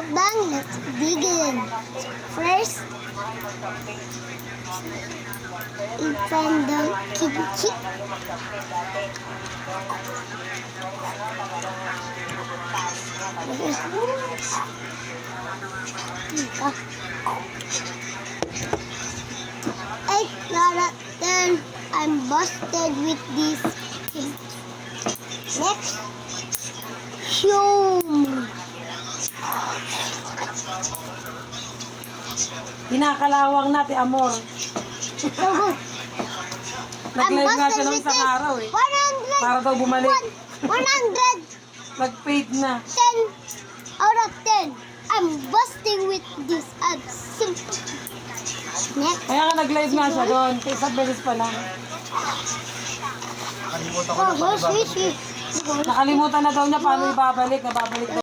mukbang. Let's begin. First, open the kimchi. Ay, then I'm busted with this kimchi. Next, Hyum. Kinakalawang natin, Amor. Nag-live nga siya ng isang araw eh. 100. Para daw bumalik. 110 Nag-paid na. out of 10. I'm busting with this abs. Next. Kaya nga nag-live nga siya doon. Isang beses pa lang. Oh, sweet. Nakalimutan na daw niya paano ibabalik. Nababalik daw.